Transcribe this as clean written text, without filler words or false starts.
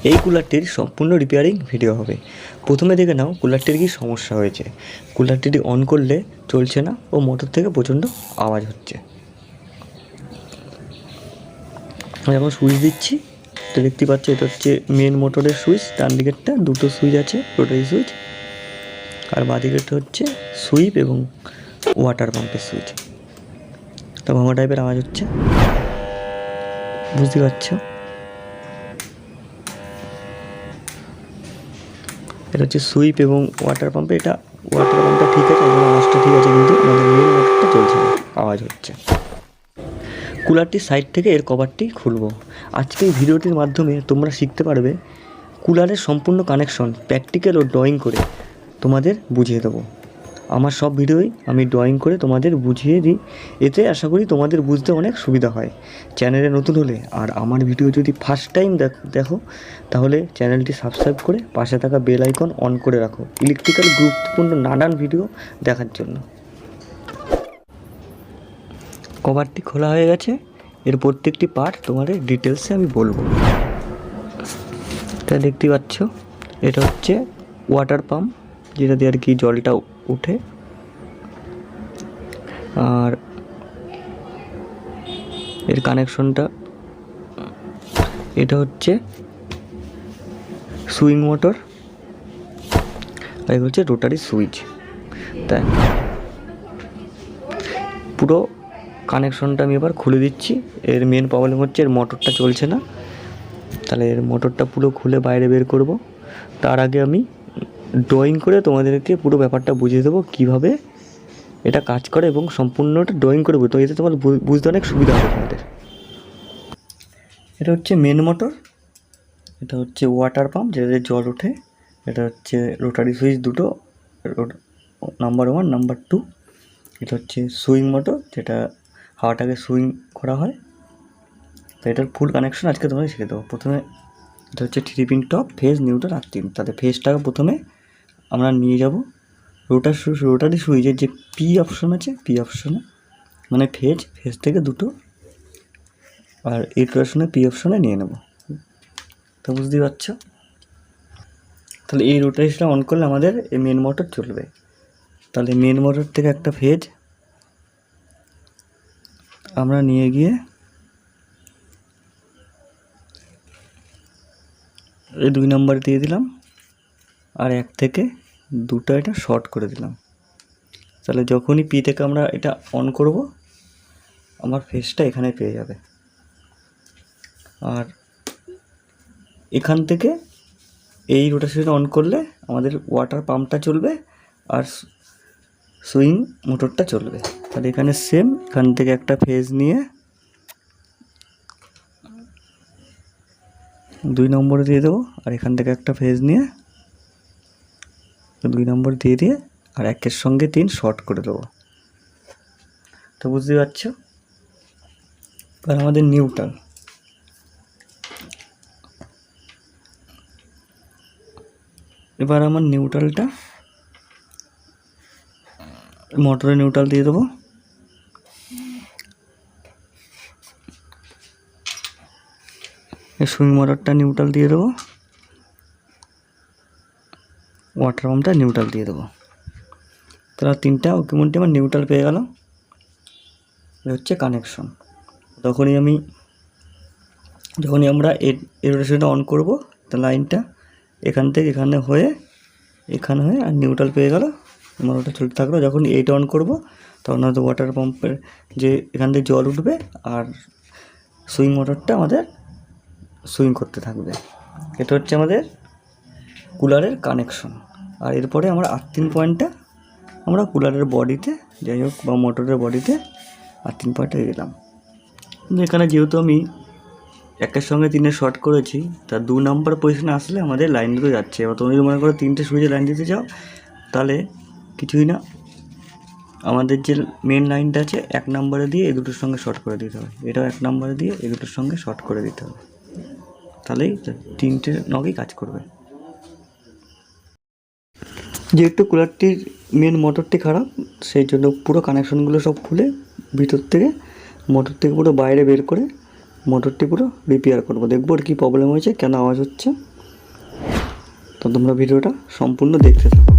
এই কুলারটির সম্পূর্ণ repairing video হবে। প্রথমে দেখে নাও কুলারটির কী সমস্যা হয়েছে। কুলারটি অন করলে চলছে না ও মোটর থেকে প্রচণ্ড আওয়াজ হচ্ছে। আমি এখন সুইচ দিচ্ছি, তো দেখতে পাচ্ছ এটা হচ্ছে মেন মোটরের সুইচ। ডান দিকেরটা দুটো সুইচ আছে, রোটারি সুইচ, আর বাঁ দিকেরটা হচ্ছে সুইপ এবং ওয়াটার পাম্পের সুইচ। তো ভাঙা টাইপের আওয়াজ হচ্ছে, বুঝতে পারছো? এটা হচ্ছে সুইপ এবং ওয়াটার পাম্পে। এটা ওয়াটার পাম্পটা ঠিক আছে, এবং আওয়াজটা ঠিক আছে, কিন্তু আমাদের মেন মোটরটা চলছে না, আওয়াজ হচ্ছে। কুলারটির সাইড থেকে এর কভারটি খুলবো। আজকে এই ভিডিওটির মাধ্যমে তোমরা শিখতে পারবে কুলারের সম্পূর্ণ কানেকশন প্র্যাকটিক্যাল ও ড্রয়িং করে তোমাদের বুঝিয়ে দেবো। আমার সব ভিডিওই আমি ড্রয়িং করে তোমাদের বুঝিয়ে দিই, এতে আশা করি তোমাদের বুঝতে অনেক সুবিধা হয়। চ্যানেলে নতুন হলে আর আমার ভিডিও যদি ফার্স্ট টাইম দেখো, তাহলে চ্যানেলটি সাবস্ক্রাইব করে পাশে থাকা বেল আইকন অন করে রাখো ইলেকট্রিক্যাল গুরুত্বপূর্ণ নানান ভিডিও দেখার জন্য। কভারটি খোলা হয়ে গেছে, এর প্রত্যেকটি পার্ট তোমাদের ডিটেলসে আমি বলবো। এটা দেখতে পাচ্ছ, এটা হচ্ছে ওয়াটার পাম্প, যেটা দিয়ে আর কি জলটা উঠে। আর এর কানেকশনটা, এটা হচ্ছে সুইং মোটর, আর এটা হচ্ছে রোটারি সুইচ। তাই পুরো কানেকশনটা আমি এবার খুলে দিচ্ছি। এর মেন প্রবলেম হচ্ছে এর মোটরটা চলছে না, তাহলে এর মোটরটা পুরো খুলে বাইরে বের করব। তার আগে আমি ড্রয়িং করে তোমাদেরকে পুরো ব্যাপারটা বুঝিয়ে দেবো কীভাবে এটা কাজ করে, এবং সম্পূর্ণটা ড্রয়িং করবো, তো এতে তোমার বুঝতে অনেক সুবিধা হবে তোমাদের। এটা হচ্ছে মেন মোটর, এটা হচ্ছে ওয়াটার পাম্প যেটাতে জল ওঠে, এটা হচ্ছে রোটারি সুইচ দুটো, নাম্বার 1 নাম্বার 2। এটা হচ্ছে সুইং মোটর, যেটা হাওয়াটাকে সুইং করা হয়। তো এটার ফুল কানেকশন আজকে তোমাদের শিখে দেবো। প্রথমে এটা হচ্ছে 3 pin top, phase, neutral, earthing. তাতে ফেজটাকে প্রথমে আমরা নিয়ে যাব রোটারি সুইচের যে পি অপশন আছে, পি অপশনে, মানে ফেজ থেকে দুটো, আর এই রোটেশনে পি অপশনে নিয়ে নেব। তো বুঝতেই পারছো, তাহলে এই রোটেশনটা অন করলে আমাদের এই মেন মোটর চলবে। তাহলে মেন মোটর থেকে একটা ফেজ আমরা নিয়ে গিয়ে এই 2 নম্বরে দিয়ে দিলাম, আর 1 থেকে 2টা এটা শর্ট করে দিলাম। তাহলে যখনই পি থেকে আমরা এটা অন করব, আমার ফেজটা এখানে পেয়ে যাবে। আর এখান থেকে এই রোটেশনটা অন করলে আমাদের ওয়াটার পাম্পটা চলবে আর সুইং মোটরটা চলবে। তাহলে এখানে সেম, এখান থেকে একটা ফেজ নিয়ে 2 নম্বরে দিয়ে দেবো, আর এখান থেকে একটা ফেজ নিয়ে 2 নম্বর দিয়ে দিয়ে আর 1-এর সঙ্গে 3 শর্ট করে দেবো। তো বুঝতে পারছো। এবার আমাদের নিউট্রাল, এবার আমার নিউট্রালটা মোটরে নিউট্রাল দিয়ে দেবো। সুইং মোটরটা নিউট্রাল দিয়ে দেবো, ওয়াটার পাম্পটা নিউট্রাল দিয়ে দেবো। তাহলে 3টা ওকে আমার নিউট্রাল পেয়ে গেল। এটা হচ্ছে কানেকশন। যখনই আমরা এই রোটেশনটা অন করব, তা লাইনটা এখান থেকে এখানে হয়ে আর নিউট্রাল পেয়ে গেল, মোটরটা চলতে থাকলো। যখন এইটা অন করব, তখন হয়তো ওয়াটার পাম্পের যে এখান থেকে জল উঠবে, আর সুইং মোটরটা আমাদের সুইং করতে থাকবে। এটা হচ্ছে আমাদের কুলারের কানেকশন। আর এরপরে আমরা আর্থিং পয়েন্টটা আমরা কুলারের বডিতে, যাই হোক, বা মোটরের বডিতে আর্থিং পয়েন্টটা দিলাম। কিন্তু এখানে যেহেতু আমি 1-এর সঙ্গে 3-এর শর্ট করেছি, তা 2 নম্বর পজিশনে আসলে আমাদের লাইন দুটো যাচ্ছে। এবার তুমি যদি মনে করো 3টে সুইচে লাইন দিতে চাও, তাহলে কিছুই না, আমাদের যে মেন লাইনটা আছে 1 নম্বরে দিয়ে এই দুটোর সঙ্গে শর্ট করে দিতে হবে, এটাও 1 নম্বরে দিয়ে এই দুটোর সঙ্গে শর্ট করে দিতে হবে, তাহলেই 3টে নগই কাজ করবে। যেহেতু কুলারটির মেন মোটরটি খারাপ, সেই জন্য পুরো কানেকশনগুলো সব খুলে ভিতর থেকে মোটর থেকে পুরো বাইরে বের করে মোটরটি পুরো রিপেয়ার করবো। দেখবো আর কী প্রবলেম হয়েছে, কেন আওয়াজ হচ্ছে। তো তোমরা ভিডিওটা সম্পূর্ণ দেখতে থাকো।